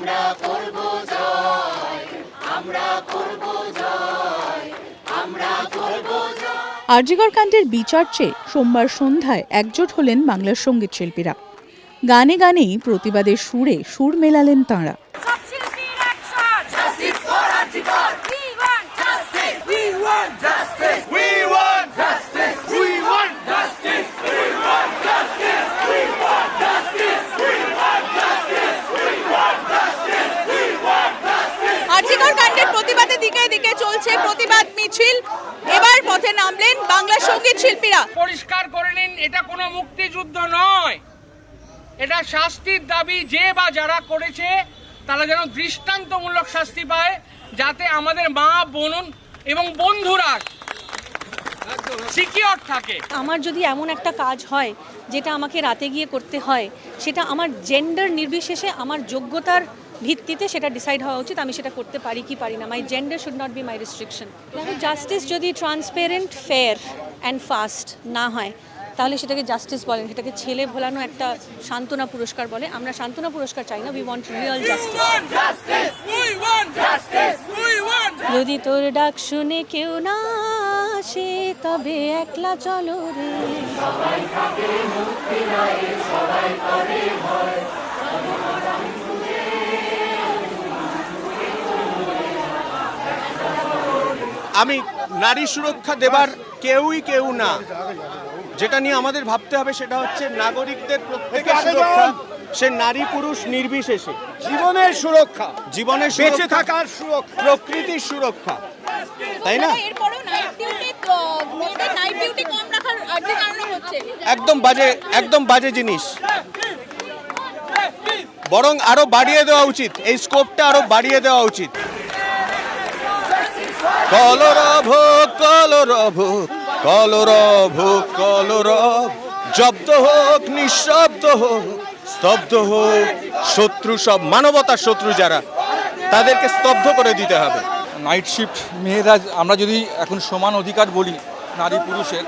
আমরা করব জয়, আমরা করব জয়, আমরা করব জয়। আরজিকর কাণ্ডের বিচার চেয়ে সোমবার সন্ধ্যায় একজোট হলেন বাংলার সঙ্গীত শিল্পীরা। গানে গানেই প্রতিবাদের সুরে সুর মেলালেন তাঁরা। আরজিকর কাণ্ডের প্রতিবাদের দিকে দিকে চলছে প্রতিবাদ মিছিল। এবার পথে নামলেন বাংলার সঙ্গীত শিল্পীরা। পরিষ্কার করে নিন, এটা কোনো মুক্তিযুদ্ধ নয়, এটা শাস্তির দাবি। যে বা যারা করেছে তারা যেন দৃষ্টান্তমূলক শাস্তি পায়, যাতে আমাদের মা বোন এবং বন্ধুরা সিকিউর থাকে। আমার যদি এমন একটা কাজ হয় যেটা আমাকে রাতে গিয়ে করতে হয়, সেটা আমার জেন্ডার নির্বিশেষে আমার যোগ্যতার ভিত্তিতে সেটা ডিসাইড হওয়া উচিত, আমি সেটা করতে পারি কি পারি না। My gender should not be my restriction. Justice যদি ট্রান্সপারেন্ট, ফেয়ার অ্যান্ড ফাস্ট না হয়, তাহলে সেটাকে জাস্টিস বলেন, সেটাকে ছেলে ভোলানো একটা সান্ত্বনা পুরস্কার বলে। আমরা সান্ত্বনা পুরস্কার চাই না, উই ওয়ান্ট রিয়েল জাস্টিস। যদি তোর ডাক শুনে কেউ না আসে, তবে একলা চলো রে। আমি নারী সুরক্ষা দেবার কেউ না, যেটা নিয়ে আমাদের ভাবতে হবে সেটা হচ্ছে নাগরিকদের প্রত্যেকের সুরক্ষা, সে নারী পুরুষ নির্বিশেষে। জীবনের সুরক্ষা, জীবনের বেঁচে থাকার সুরক্ষা, প্রকৃতির সুরক্ষা, তাই না? একদম বাজে জিনিস, বরং আরো বাড়িয়ে দেওয়া উচিত, এই স্কোপটা আরো বাড়িয়ে দেওয়া উচিত। কলরব কলরব কলরব কলরব, জব্দ হোক, নিঃশব্দ হোক, স্তব্ধ হোক শত্রু, সব মানবতার শত্রু যারা, তাদেরকে স্তব্ধ করে দিতে হবে। নাইট শিফট মেয়েরা, আমরা যদি এখন সমান অধিকার বলি নারী পুরুষের,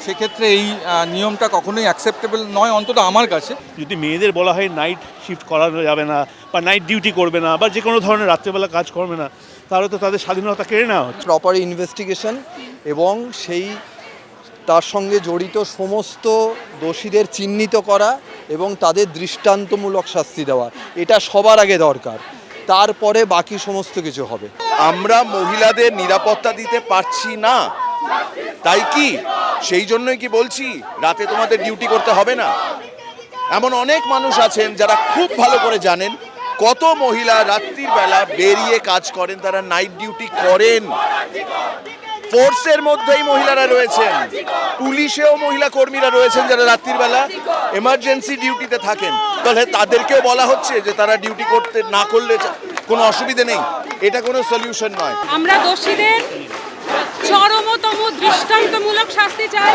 সেক্ষেত্রে এই নিয়মটা কখনোই অ্যাকসেপ্টেবল নয়, অন্তত আমার কাছে। যদি মেয়েদের বলা হয় নাইট শিফট করা যাবে না, বা নাইট ডিউটি করবে না, বা যে কোনো ধরনের রাত্রেবেলা কাজ করবে না, তাহলে তো তাদের স্বাধীনতা কেড়ে নেওয়া হচ্ছে। প্রপার ইনভেস্টিগেশন এবং সেই তার সঙ্গে জড়িত সমস্ত দোষীদের চিহ্নিত করা এবং তাদের দৃষ্টান্তমূলক শাস্তি দেওয়া, এটা সবার আগে দরকার, তারপরে বাকি সমস্ত কিছু হবে। আমরা মহিলাদের নিরাপত্তা দিতে পারছি না, তাই কি সেই জন্যই কি বলছি রাতে তোমাদের ডিউটি করতে হবে না? এমন অনেক মানুষ আছেন যারা খুব ভালো করে জানেন কত মহিলা রাত্রির বেলা বেরিয়ে কাজ করেন, তারা নাইট ডিউটি করেন। ফোর্সের মধ্যেই মহিলারা রয়েছেন, পুলিশেও মহিলা কর্মীরা রয়েছেন যারা রাত্রির বেলা এমার্জেন্সি ডিউটিতে থাকেন। তাহলে তাদেরকেও বলা হচ্ছে যে তারা ডিউটি করতে না করলে কোনো অসুবিধে নেই, এটা কোনো সলিউশন নয়। আমরা দোষীদের চরমতম দৃষ্টান্তমূলক শাস্তি চাই।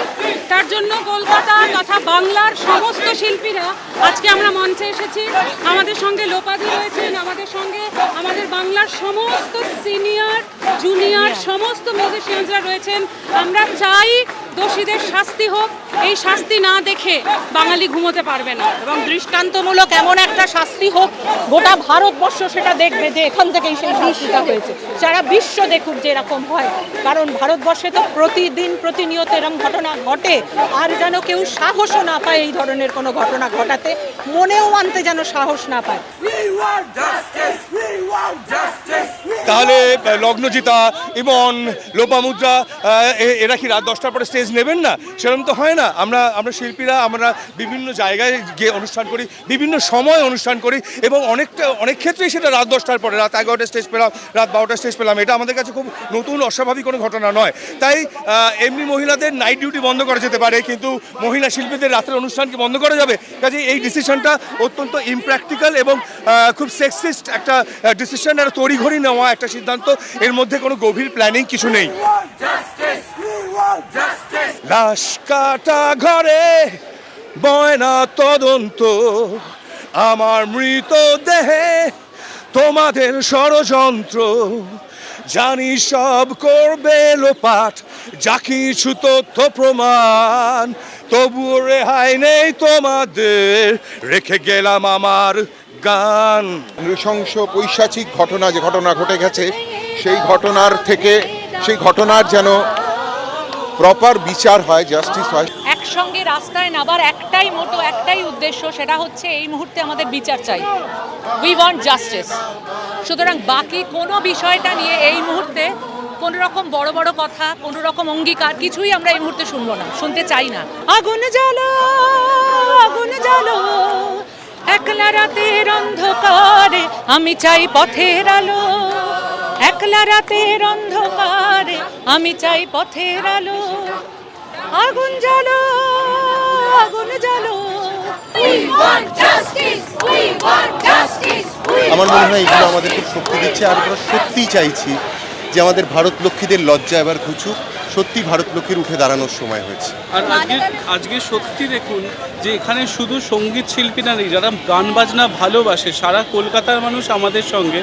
তার জন্য কলকাতা তথা বাংলার সমস্ত শিল্পীরা আজকে আমরা মঞ্চে এসেছি। আমাদের সঙ্গে লোপাদি রয়েছেন, আমাদের সঙ্গে আমাদের বাংলার সমস্ত সিনিয়র জুনিয়র সমস্ত মিউজিশিয়ানসরা রয়েছেন। আমরা চাই দোষীদের শাস্তি হোক, এই শাস্তি না দেখে বাঙালি ঘুমোতে পারবে না, এবং দৃষ্টান্তমূলক এমন একটা শাস্তি হোক গোটা ভারতবর্ষ সেটা দেখবে যে এখান থেকেই সেই শাস্তিটা হয়েছে, সারা বিশ্ব দেখুক যে এরকম হয়। কারণ ভারতবর্ষে তো প্রতিদিন প্রতিনিয়ত এরকম ঘটনা ঘটে, আর যেন কেউ সাহসও না পায় এই ধরনের কোনো ঘটনা ঘটাতে, মনেও আনতে যেন সাহস না পায়। তাহলে লগ্নজিতা ইমন, লোপামুদ্রা এরা কি রাত 10টার পরে স্টেজ নেবেন না? সেরকম তো হয় না। আমরা শিল্পীরা আমরা বিভিন্ন জায়গায় গিয়ে অনুষ্ঠান করি, বিভিন্ন সময় অনুষ্ঠান করি, এবং অনেক ক্ষেত্রেই সেটা রাত 10টার পরে, রাত 11টায় স্টেজ পেলাম, রাত 12টায় স্টেজ পেলাম, এটা আমাদের কাছে খুব নতুন অস্বাভাবিক কোনো ঘটনা নয়। তাই এমনি মহিলাদের নাইট ডিউটি বন্ধ করা যেতে পারে, কিন্তু মহিলা শিল্পীদের রাতের অনুষ্ঠানকে বন্ধ করা যাবে? কাজে এই ডিসিশনটা অত্যন্ত ইমপ্র্যাকটিক্যাল এবং খুব সেক্সিস্ট একটা ডিসিশন, আর তড়িঘড়ি নেওয়া একটা সিদ্ধান্ত, এর মধ্যে কোনো গভীর প্ল্যানিং কিছু নেই। লাশ কাটা ঘরে ময়না তদন্ত, আমার মৃতদেহে তোমাদের ষড়যন্ত্র, জানি সব করবে লোপাট, যা কিছু তথ্য প্রমাণ, তবুও রেহাই নেই তোমাদের, রেখে গেলাম আমার গান। নৃশংস পৈশাচিক ঘটনা যে ঘটনা ঘটে গেছে সেই ঘটনার যেন প্রপার বিচার হয়, জাস্টিস হয়। একসঙ্গে রাস্তায় নাবার একটাই মোটো, একটাই উদ্দেশ্য, সেটা হচ্ছে এই মুহূর্তে আমাদের বিচার চাই। We want justice. সুতরাং বাকি কোনো বিষয়টা নিয়ে এই মুহূর্তে কোনো রকম বড় বড় কথা, কোনো রকম অঙ্গীকার কিছুই আমরা এই মুহূর্তে শুনবো না, শুনতে চাই না। আগুন জ্বালো, আগুন জ্বালো, একলা রাতের অন্ধকারে আমি চাই পথের আলো, একলা রাতের অন্ধকারে আমি চাই পথের আলো। আগুন জ্বালো, আগুন জ্বালো। আমার মনে হয় এগুলো আমাদের খুব শক্তি দিচ্ছে, আর আমরা সত্যিই চাইছি যে আমাদের ভারত লক্ষ্মীদের লজ্জা এবার ঘুচুক, সত্যি ভারত লক্ষ্মীর উঠে দাঁড়ানোর সময় হয়েছে। আর আজকে সত্যি দেখুন যে এখানে শুধু সঙ্গীত শিল্পীরা নেই, যারা গান বাজনা ভালোবাসে, সারা কলকাতার মানুষ আমাদের সঙ্গে।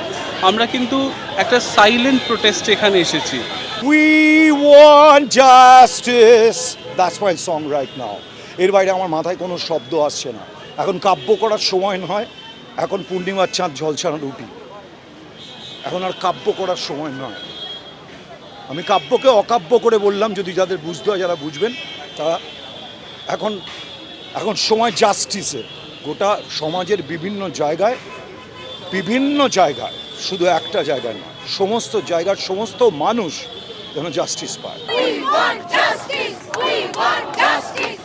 আমরা কিন্তু একটা সাইলেন্ট প্রোটেস্টে এখানে এসেছি। We want justice. That's my song right now. এর বাইরে আমার মাথায় কোনো শব্দ আসছে না। এখন কাব্য করার সময় নয়, এখন পূর্ণিমার চাঁদ ঝলসানো রুটি। এখন আর কাব্য করার সময় নয়। আমি কাব্যকে অকাব্য করে বললাম, যদি যাদের বুঝতে হয়, যারা বুঝবেন তারা। এখন সময় জাস্টিসে। গোটা সমাজের বিভিন্ন জায়গায়, শুধু একটা জায়গায় না, সমস্ত জায়গার সমস্ত মানুষ যেন জাস্টিস পায়।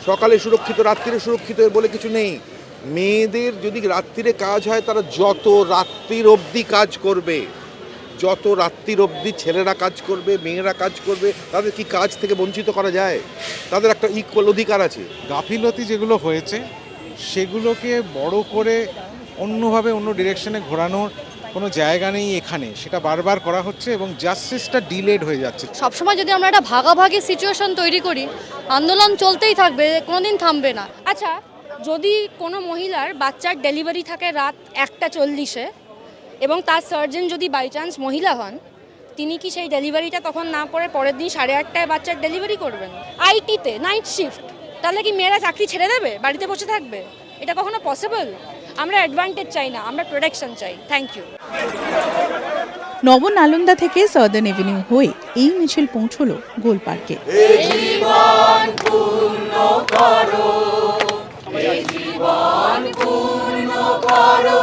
সকালে সুরক্ষিত, রাত্রিরে সুরক্ষিত বলে কিছু নেই। মেয়েদের যদি রাত্রিরে কাজ হয়, তারা যত রাত্রির অবধি কাজ করবে, যত রাত্রির অবধি ছেলেরা কাজ করবে, মেয়েরা কাজ করবে। তাদের কি কাজ থেকে বঞ্চিত করা যায়? তাদের একটা ইকুয়াল অধিকার আছে। গাফিলতি যেগুলো হয়েছে সেগুলোকে বড় করে অন্যভাবে অন্য ডিরেকশনে ঘোরানোর কোনো জায়গা নেই এখানে, সেটা বারবার করা হচ্ছে এবং জাস্টিসটা ডিলেড হয়ে যাচ্ছে। সবসময় যদি আমরা একটা ভাগাভাগি সিচুয়েশন তৈরি করি, আন্দোলন চলতেই থাকবে, কোনোদিন থামবে না। আচ্ছা, যদি কোনো মহিলার বাচ্চার ডেলিভারি থাকে রাত 1:40-এ এবং তার সার্জন যদি বাই চান্স মহিলা হন, তিনি কি সেই ডেলিভারিটা তখন না করে পরের দিন 8:30টায় বাচ্চার ডেলিভারি করবেন? আইটিতে নাইট শিফট, তাহলে কি মেয়েরা চাকরি ছেড়ে দেবে, বাড়িতে বসে থাকবে? এটা কখনো পসিবল? আমরা অ্যাডভান্টেজ চাই না, আমরা প্রোটেকশন চাই। Thank you. নবনালন্দা থেকে সাউদার্ন এভিনিউ হয়ে এই মিছিল পৌঁছলো গোল পার্কে। জীবন পূর্ণ করো, জীবন পূর্ণ করো।